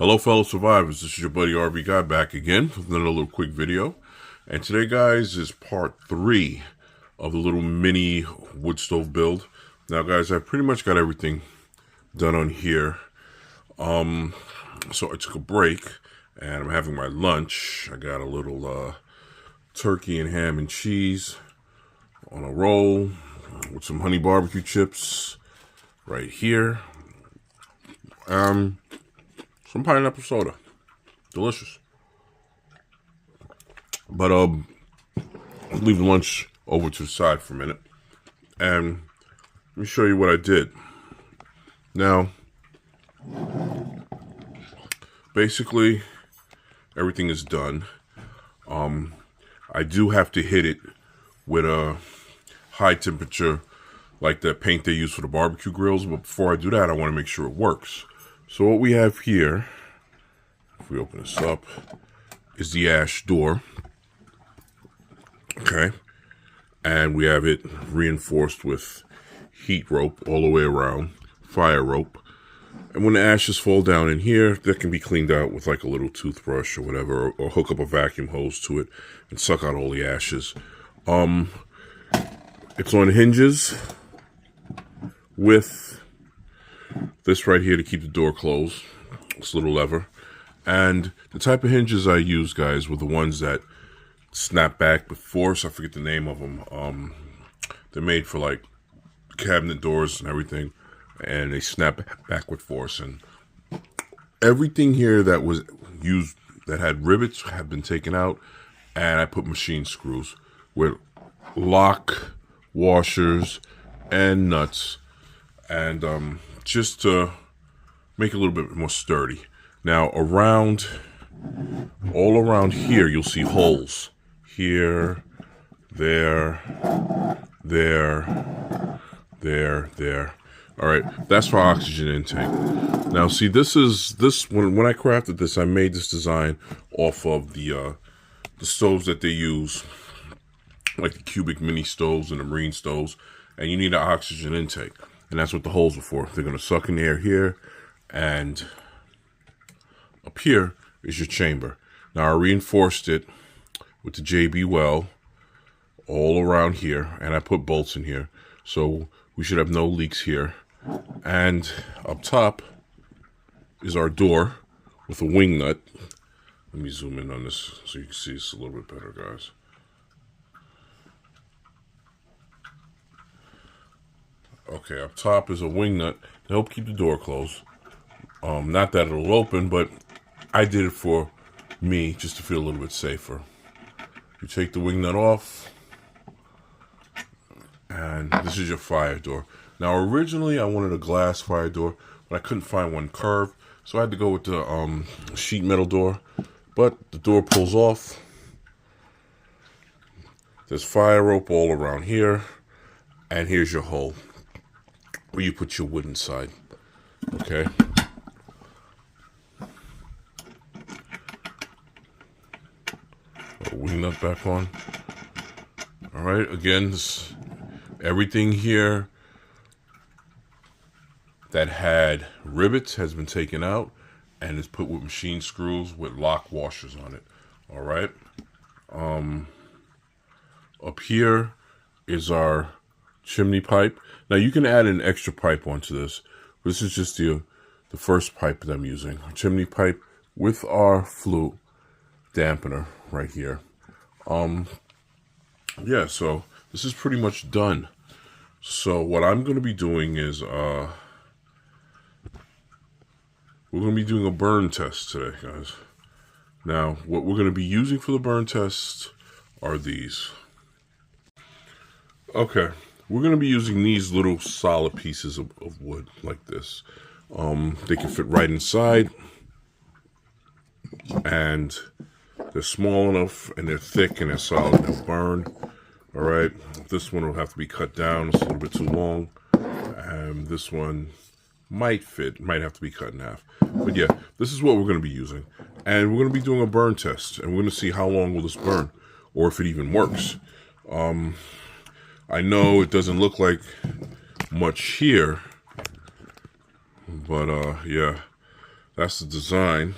Hello fellow survivors, this is your buddy RV Guy back again with another little quick video. And today guys is part 3 of the little mini wood stove build. Now guys, I've pretty much got everything done on here. So I took a break and I'm having my lunch. I got a little turkey and ham and cheese on a roll with some honey barbecue chips right here. Some pineapple soda. Delicious. But leave the lunch over to the side for a minute. And let me show you what I did. Now, basically, everything is done. I do have to hit it with a high temperature, like the paint they use for the barbecue grills. But before I do that, I want to make sure it works. So what we have here, if we open this up, is the ash door. Okay. And we have it reinforced with heat rope all the way around, fire rope. And when the ashes fall down in here, that can be cleaned out with like a little toothbrush or whatever, or hook up a vacuum hose to it and suck out all the ashes. It's on hinges with this right here to keep the door closed, this little lever. And the type of hinges I use, guys, were the ones that snap back with force. I forget the name of them. They're made for like cabinet doors and everything, and they snap back with force. And everything here that was used that had rivets have been taken out, and I put machine screws with lock washers and nuts, and just to make it a little bit more sturdy. Now all around here, you'll see holes. Here, there. All right, that's for oxygen intake. Now see, when I crafted this, I made this design off of the stoves that they use, like the cubic mini stoves and the marine stoves, and you need an oxygen intake. And that's what the holes are for. They're going to suck in the air here, and up here is your chamber. Now, I reinforced it with the JB well all around here, and I put bolts in here. So we should have no leaks here. And up top is our door with a wing nut. Let me zoom in on this so you can see this a little bit better, guys. Okay, up top is a wing nut to help keep the door closed. Not that it'll open, but I did it for me just to feel a little bit safer. You take the wing nut off, and this is your fire door. Now, originally I wanted a glass fire door, but I couldn't find one curved, so I had to go with the sheet metal door. But the door pulls off. There's fire rope all around here, and here's your hole where you put your wood inside. Okay. Wing nut back on. All right. Again, everything here that had rivets has been taken out and is put with machine screws with lock washers on it. All right. Up here is our chimney pipe. Now you can add an extra pipe onto this. This is just the first pipe that I'm using. A chimney pipe with our flue dampener right here. Yeah, so this is pretty much done. So what I'm going to be doing is we're going to be doing a burn test today, guys. Now, what we're going to be using for the burn test are these. Okay, we're going to be using these little solid pieces of wood like this. They can fit right inside, and they're small enough, and they're thick, and they're solid, and they'll burn. All right, this one will have to be cut down. It's a little bit too long. This one might have to be cut in half. But yeah, this is what we're going to be using. And we're going to be doing a burn test, and we're going to see how long will this burn, or if it even works. I know it doesn't look like much here, but yeah, That's the design.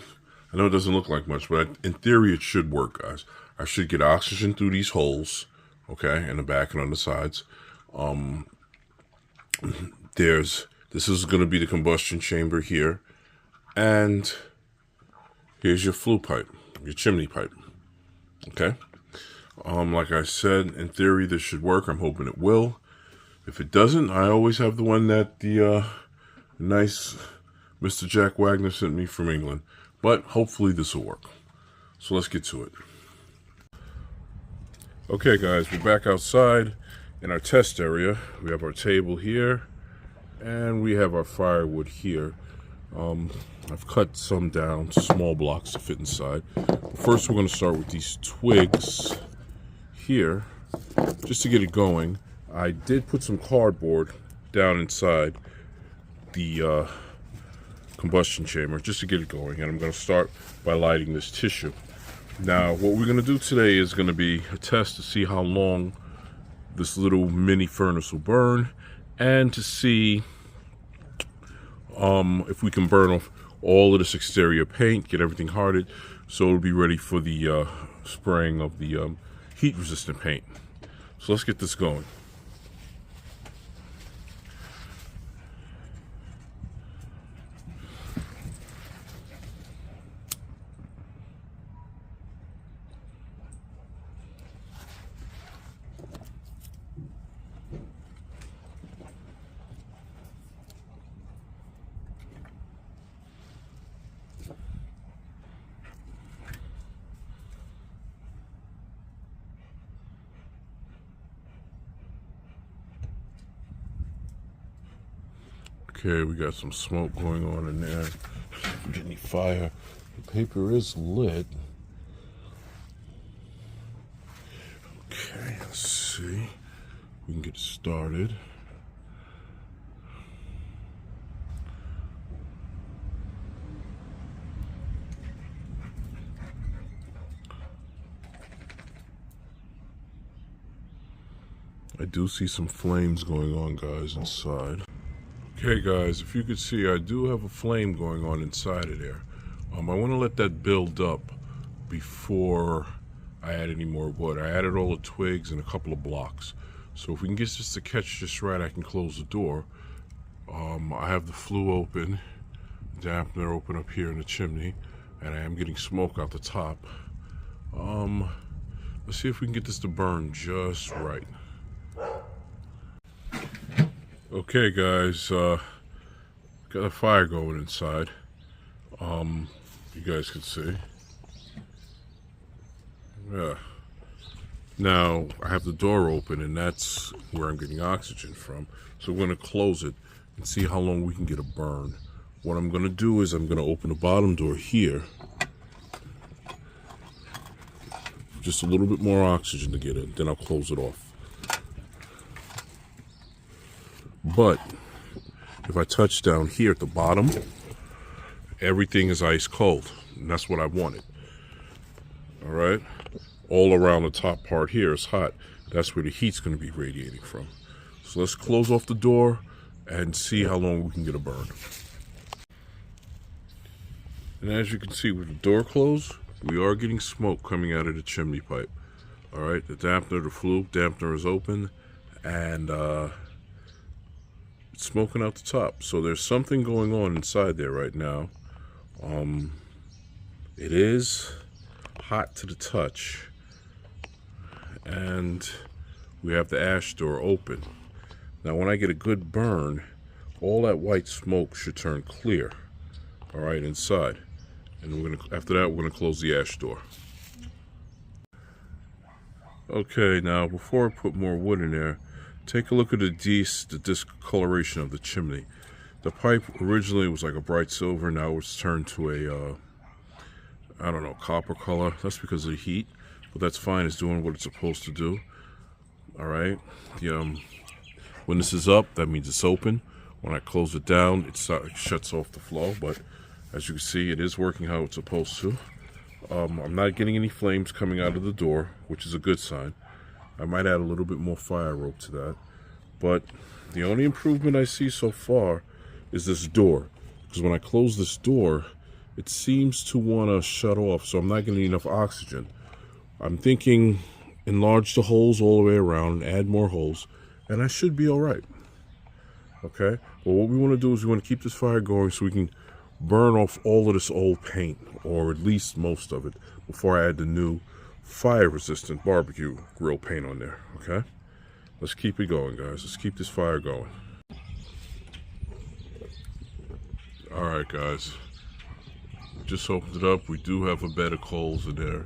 I know it doesn't look like much, but in theory it should work, guys. I should get oxygen through these holes, okay, in the back and on the sides. This is going to be the combustion chamber here, and here's your flue pipe, your chimney pipe, okay. Like I said, in theory this should work. I'm hoping it will. If it doesn't, I always have the one that the nice Mr. Jack Wagner sent me from England. But hopefully this will work. So let's get to it. Okay guys, we're back outside in our test area. We have our table here and we have our firewood here. I've cut some down, small blocks to fit inside. But first we're going to start with these twigs here, just to get it going. I did put some cardboard down inside the combustion chamber just to get it going, and I'm going to start by lighting this tissue. Now what we're going to do today is going to be a test to see how long this little mini furnace will burn, and to see if we can burn off all of this exterior paint, get everything hardened so it'll be ready for the spraying of the heat resistant paint. So let's get this going. Okay, we got some smoke going on in there. If we get any fire, the paper is lit. Okay, let's see. We can get started. I do see some flames going on, guys, inside. Okay guys, if you could see, I do have a flame going on inside of there. I want to let that build up before I add any more wood. I added all the twigs and a couple of blocks. So if we can get this to catch just right, I can close the door. I have the flue open, dampener open up here in the chimney, and I am getting smoke out the top. Let's see if we can get this to burn just right. Okay guys, got a fire going inside. You guys can see. Yeah. Now I have the door open, and that's where I'm getting oxygen from. So we're going to close it and see how long we can get a burn. What I'm going to do is I'm going to open the bottom door here. Just a little bit more oxygen to get in, then I'll close it off. But if I touch down here at the bottom, everything is ice cold, and that's what I wanted. All right, all around the top part here is hot. That's where the heat's going to be radiating from. So let's close off the door and see how long we can get a burn. And as you can see, with the door closed, we are getting smoke coming out of the chimney pipe. All right, the dampener, the flue dampener is open, and it's smoking out the top. So there's something going on inside there right now. It is hot to the touch, and we have the ash door open. Now when I get a good burn, all that white smoke should turn clear, all right, inside. And after that, we're gonna close the ash door. Okay, now before I put more wood in there, take a look at the discoloration of the chimney. The pipe originally was like a bright silver. Now it's turned to a, I don't know, copper color. That's because of the heat, but that's fine. It's doing what it's supposed to do. All right. When this is up, that means it's open. When I close it down, it shuts off the flow. But as you can see, it is working how it's supposed to. I'm not getting any flames coming out of the door, which is a good sign. I might add a little bit more fire rope to that. But the only improvement I see so far is this door. Because when I close this door, it seems to want to shut off, so I'm not getting enough oxygen. I'm thinking enlarge the holes all the way around, add more holes, and I should be all right. Okay, well, what we want to do is we want to keep this fire going so we can burn off all of this old paint, or at least most of it, before I add the new fire-resistant barbecue grill paint on there. Okay, let's keep it going, guys. Let's keep this fire going. All right, guys, just opened it up. We do have a bed of coals in there.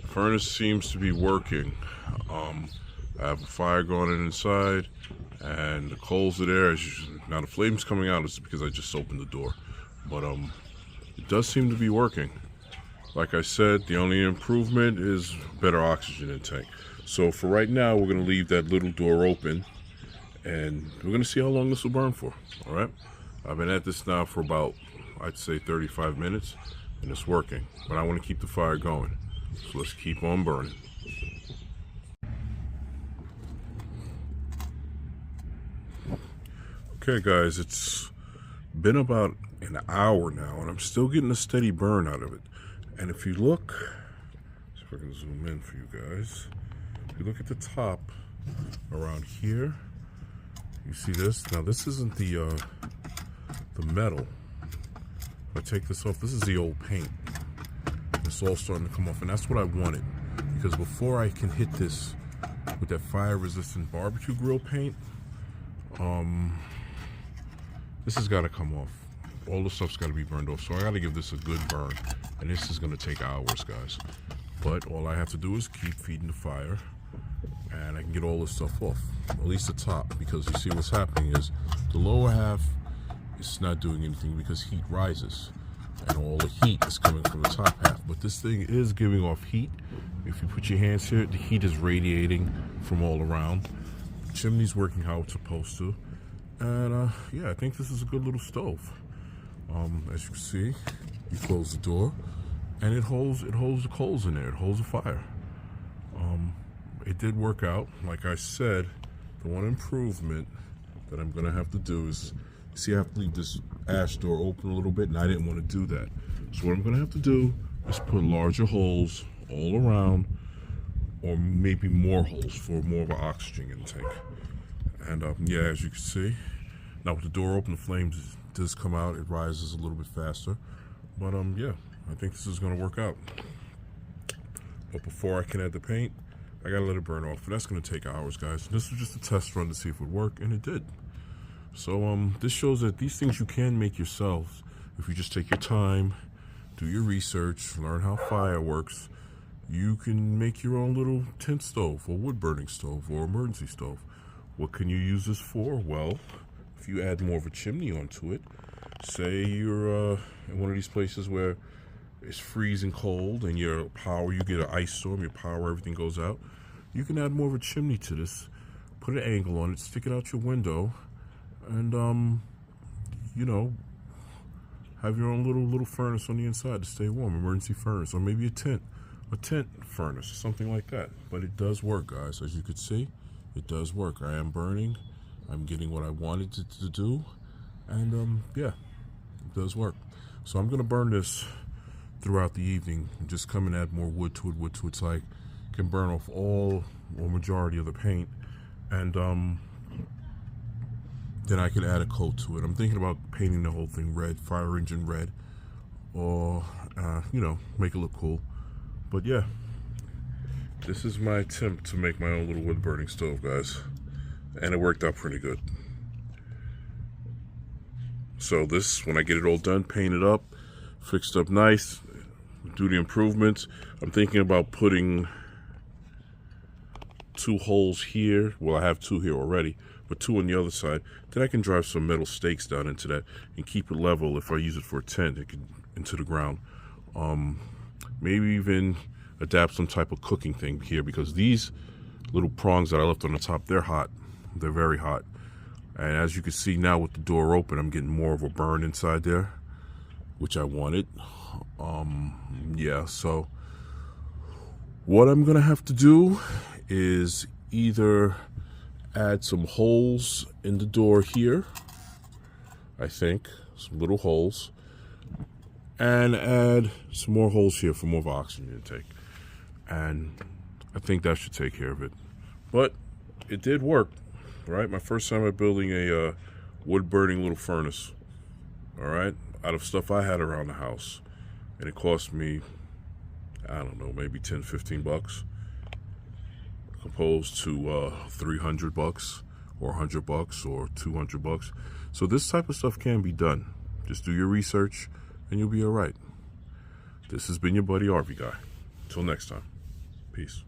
The furnace seems to be working. I have a fire going inside, and the coals are there. Now the flames coming out is because I just opened the door, but it does seem to be working. Like I said, the only improvement is better oxygen intake. So for right now, we're gonna leave that little door open, and we're gonna see how long this will burn for. All right, I've been at this now for about, I'd say 35 minutes, and it's working, but I want to keep the fire going, so let's keep on burning. Okay, guys, it's been about an hour now, and I'm still getting a steady burn out of it. And if you look, see if I can zoom in for you guys. If you look at the top around here, you see this. Now, this isn't the metal. If I take this off, this is the old paint. It's all starting to come off, and that's what I wanted, because before I can hit this with that fire-resistant barbecue grill paint, this has got to come off. All the stuff's got to be burned off, so I got to give this a good burn, and this is going to take hours, guys. But all I have to do is keep feeding the fire, and I can get all this stuff off, at least the top, because you see what's happening is the lower half is not doing anything because heat rises, and all the heat is coming from the top half. But this thing is giving off heat. If you put your hands here, the heat is radiating from all around. The chimney's working how it's supposed to. And yeah, I think this is a good little stove. As you can see, you close the door, and it holds the coals in there. It holds the fire. It did work out. Like I said, the one improvement that I'm gonna have to do is, see, I have to leave this ash door open a little bit, and I didn't want to do that. So what I'm gonna have to do is put larger holes all around, or maybe more holes for more of an oxygen intake. And yeah, as you can see, now with the door open, the flames does come out. It rises a little bit faster. But yeah, I think this is gonna work out. But before I can add the paint, I gotta let it burn off. And that's gonna take hours, guys. This was just a test run to see if it would work, and it did. So this shows that these things you can make yourselves if you just take your time, do your research, learn how fire works. You can make your own little tent stove, or wood burning stove, or emergency stove. What can you use this for? Well, if you add more of a chimney onto it, say you're in one of these places where it's freezing cold and your power, you get an ice storm, your power, everything goes out, you can add more of a chimney to this, put an angle on it, stick it out your window, and you know, have your own little furnace on the inside to stay warm, emergency furnace, or maybe a tent furnace, something like that. But it does work, guys. As you can see, it does work. I am burning. I'm getting what I wanted it to do, and yeah, it does work. So I'm gonna burn this throughout the evening and just come and add more wood to it, so I can burn off all or majority of the paint, and then I can add a coat to it. I'm thinking about painting the whole thing red, fire engine red, or you know, make it look cool. But yeah, this is my attempt to make my own little wood burning stove, guys, and it worked out pretty good. So this, when I get it all done, painted up, fixed up nice, do the improvements, I'm thinking about putting 2 holes here. Well, I have 2 here already, but 2 on the other side. Then I can drive some metal stakes down into that and keep it level. If I use it for a tent, it can into the ground. Maybe even adapt some type of cooking thing here, because these little prongs that I left on the top, they're hot. They're very hot. And as you can see now with the door open, I'm getting more of a burn inside there, which I wanted. Yeah, so what I'm gonna have to do is either add some holes in the door here, I think, some little holes, and add some more holes here for more of oxygen intake. And I think that should take care of it. But it did work, right? My first time at building a wood-burning little furnace, all right, out of stuff I had around the house. And it cost me, I don't know, maybe 10, 15 bucks, opposed to 300 bucks or 100 bucks or 200 bucks. So this type of stuff can be done. Just do your research and you'll be all right. This has been your buddy RV Guy. Until next time, peace.